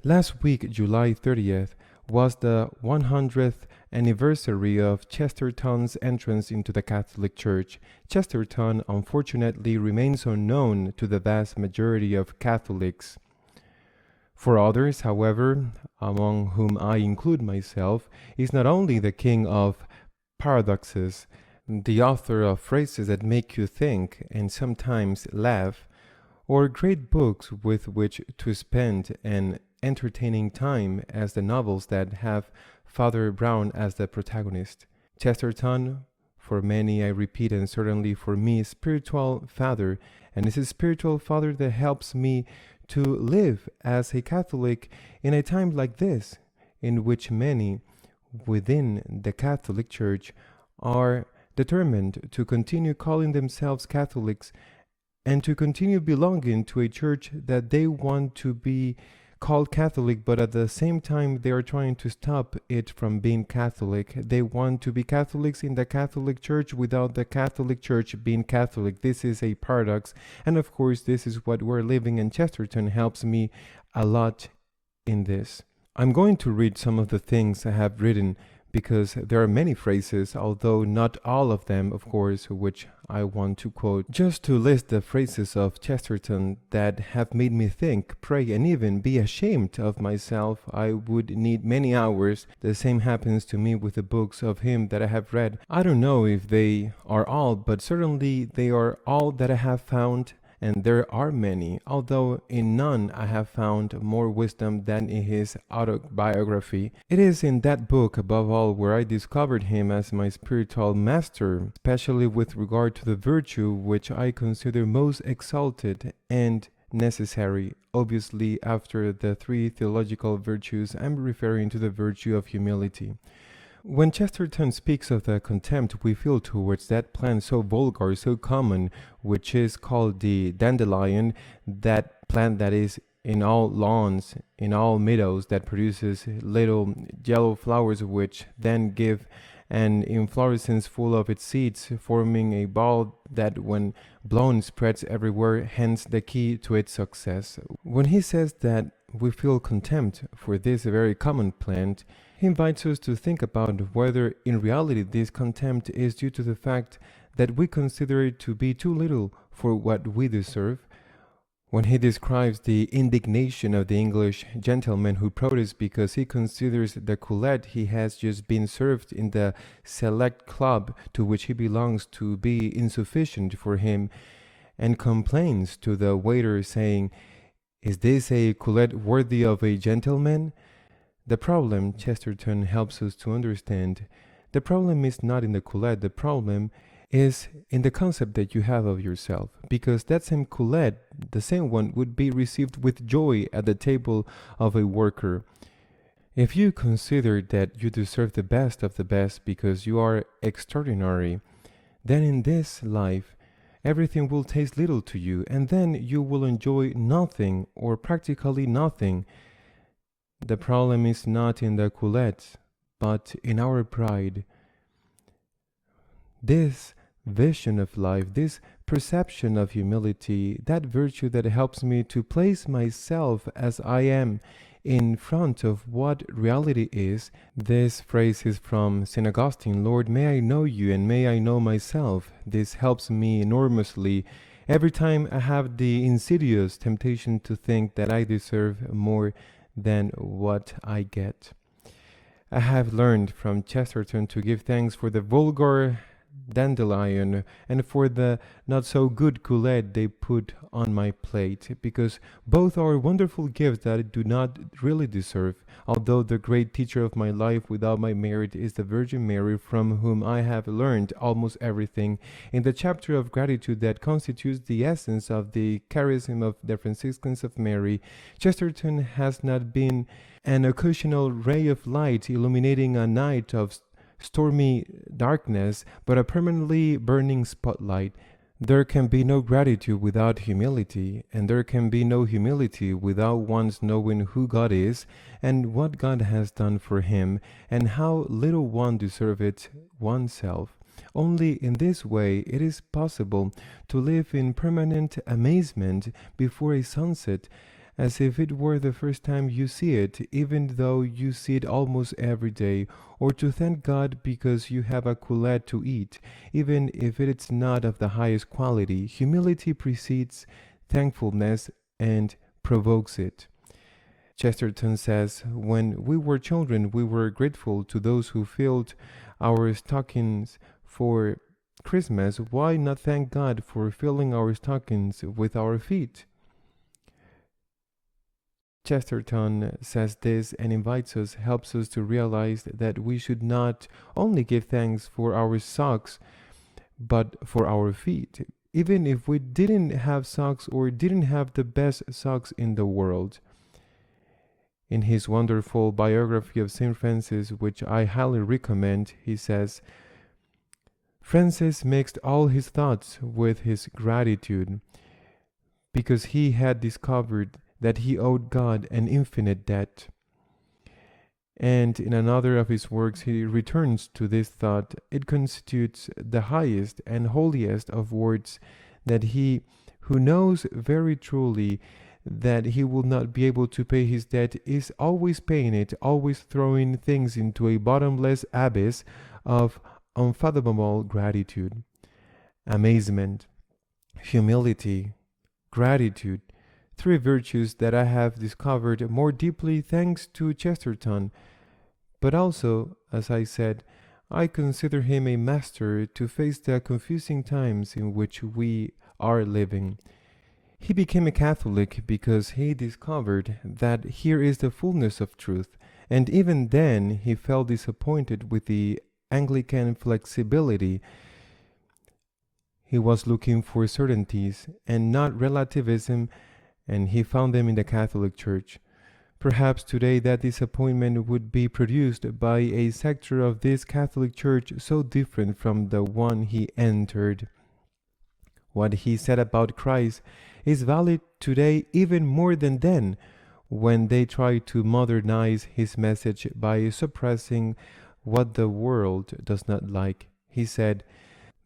Last week, July 30th, was the 100th anniversary of Chesterton's entrance into the Catholic Church. Chesterton, unfortunately, remains unknown to the vast majority of Catholics. For others, however, among whom I include myself, is not only the king of paradoxes, the author of phrases that make you think and sometimes laugh, or great books with which to spend an entertaining time as the novels that have Father Brown as the protagonist. Chesterton, for many, I repeat, and certainly for me, spiritual father, and is a spiritual father that helps me to live as a Catholic in a time like this, in which many within the Catholic Church are determined to continue calling themselves Catholics and to continue belonging to a church that they want to be called Catholic, but at the same time they are trying to stop it from being Catholic. They want to be Catholics in the Catholic Church without the Catholic Church being Catholic. This is a paradox, and of course this is what we're living, and Chesterton helps me a lot in this. I'm going to read some of the things I have written because there are many phrases, although not all of them, of course, which I want to quote. Just to list the phrases of Chesterton that have made me think, pray, and even be ashamed of myself, I would need many hours. The same happens to me with the books of him that I have read. I don't know if they are all, but certainly they are all that I have found. And there are many, although in none I have found more wisdom than in his autobiography. It is in that book, above all, where I discovered him as my spiritual master, especially with regard to the virtue which I consider most exalted and necessary. Obviously, after the three theological virtues, I'm referring to the virtue of humility. When Chesterton speaks of the contempt we feel towards that plant so vulgar, so common, which is called the dandelion, that plant that is in all lawns, in all meadows, that produces little yellow flowers which then give an inflorescence full of its seeds, forming a ball that when blown spreads everywhere, hence the key to its success. When he says that we feel contempt for this very common plant, he invites us to think about whether in reality this contempt is due to the fact that we consider it to be too little for what we deserve. When he describes the indignation of the English gentleman who protests because he considers the cullet he has just been served in the select club to which he belongs to be insufficient for him, and complains to the waiter saying, "Is this a cullet worthy of a gentleman?" The problem, Chesterton helps us to understand, the problem is not in the cullet, the problem is in the concept that you have of yourself, because that same cullet, the same one, would be received with joy at the table of a worker. If you consider that you deserve the best of the best because you are extraordinary, then in this life everything will taste little to you, and then you will enjoy nothing or practically nothing. The problem is not in the cullet, but in our pride. This vision of life, this perception of humility, that virtue that helps me to place myself as I am in front of what reality is. This phrase is from St. Augustine, "Lord, may I know you and may I know myself." This helps me enormously every time I have the insidious temptation to think that I deserve more than what I get. I have learned from Chesterton to give thanks for the vulgar dandelion and for the not so good cullet they put on my plate, because both are wonderful gifts that I do not really deserve, although the great teacher of my life without my merit is the Virgin Mary, from whom I have learned almost everything. In the chapter of gratitude that constitutes the essence of the charism of the Franciscans of Mary, Chesterton has not been an occasional ray of light illuminating a night of stormy darkness, but a permanently burning spotlight. There can be no gratitude without humility, and there can be no humility without one's knowing who God is and what God has done for him, and how little one deserves it oneself. Only in this way it is possible to live in permanent amazement before a sunset, as if it were the first time you see it, even though you see it almost every day, or to thank God because you have a culette to eat, even if it is not of the highest quality. Humility precedes thankfulness and provokes it. Chesterton says, when we were children, we were grateful to those who filled our stockings for Christmas. Why not thank God for filling our stockings with our feet? Chesterton says this and helps us to realize that we should not only give thanks for our socks, but for our feet, even if we didn't have socks or didn't have the best socks in the world. In his wonderful biography of St. Francis, which I highly recommend, he says, Francis mixed all his thoughts with his gratitude, because he had discovered that he owed God an infinite debt. And in another of his works, he returns to this thought. It constitutes the highest and holiest of words, that he who knows very truly that he will not be able to pay his debt is always paying it, always throwing things into a bottomless abyss of unfathomable gratitude. Amazement, humility, gratitude, three virtues that I have discovered more deeply thanks to Chesterton. But also, as I said, I consider him a master to face the confusing times in which we are living. He became a Catholic because he discovered that here is the fullness of truth, and even then he felt disappointed with the Anglican flexibility. He was looking for certainties and not relativism, and he found them in the Catholic Church. Perhaps today that disappointment would be produced by a sector of this Catholic Church so different from the one he entered. What he said about Christ is valid today even more than then, when they try to modernize his message by suppressing what the world does not like. He said,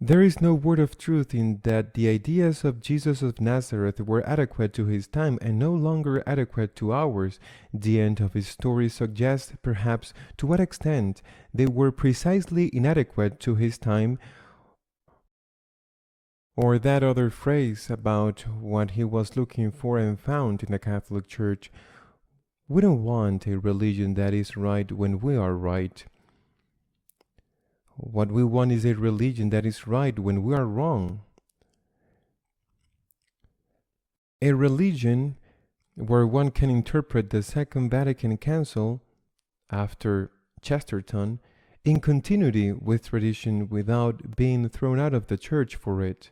there is no word of truth in that the ideas of Jesus of Nazareth were adequate to his time and no longer adequate to ours. The end of his story suggests, perhaps, to what extent they were precisely inadequate to his time. Or that other phrase about what he was looking for and found in the Catholic Church. We don't want a religion that is right when we are right. What we want is a religion that is right when we are wrong. A religion where one can interpret the Second Vatican Council, after Chesterton, in continuity with tradition without being thrown out of the church for it,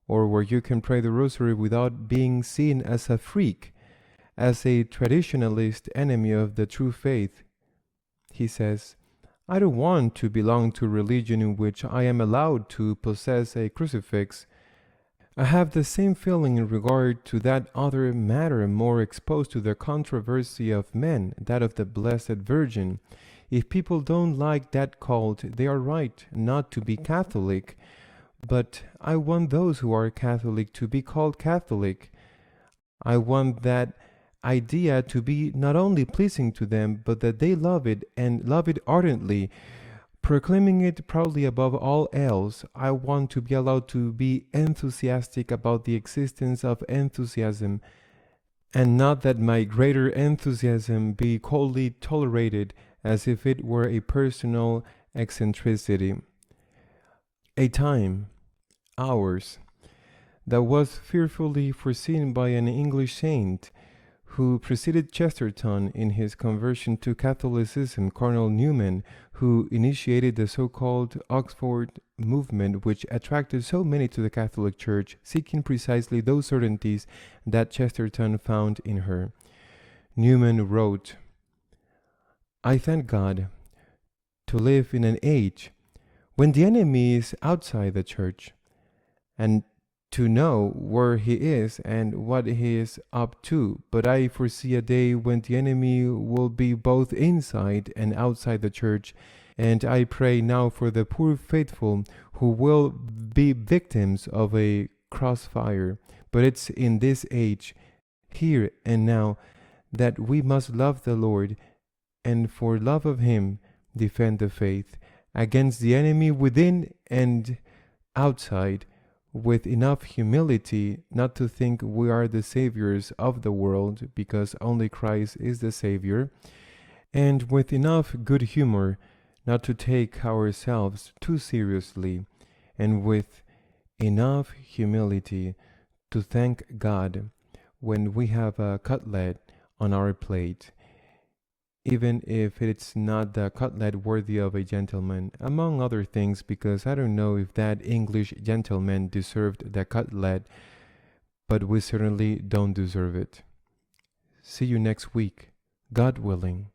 or where you can pray the rosary without being seen as a freak, as a traditionalist enemy of the true faith. He says, I don't want to belong to a religion in which I am allowed to possess a crucifix. I have the same feeling in regard to that other matter more exposed to the controversy of men, that of the Blessed Virgin. If people don't like that cult, they are right not to be Catholic. But I want those who are Catholic to be called Catholic. I want that idea to be not only pleasing to them, but that they love it and love it ardently, proclaiming it proudly above all else. I want to be allowed to be enthusiastic about the existence of enthusiasm, and not that my greater enthusiasm be coldly tolerated as if it were a personal eccentricity. A time, ours, that was fearfully foreseen by an English saint who preceded Chesterton in his conversion to Catholicism, Cardinal Newman, who initiated the so-called Oxford movement, which attracted so many to the Catholic Church, seeking precisely those certainties that Chesterton found in her. Newman wrote, I thank God to live in an age when the enemy is outside the Church, and to know where he is and what he is up to, but I foresee a day when the enemy will be both inside and outside the Church, and I pray now for the poor faithful who will be victims of a crossfire. But it's in this age here and now that we must love the Lord, and for love of Him defend the faith against the enemy within and outside, with enough humility not to think we are the saviors of the world, because only Christ is the Savior, and with enough good humor not to take ourselves too seriously, and with enough humility to thank God when we have a cutlet on our plate, even if it's not the cutlet worthy of a gentleman, among other things, because I don't know if that English gentleman deserved the cutlet, but we certainly don't deserve it. See you next week, God willing.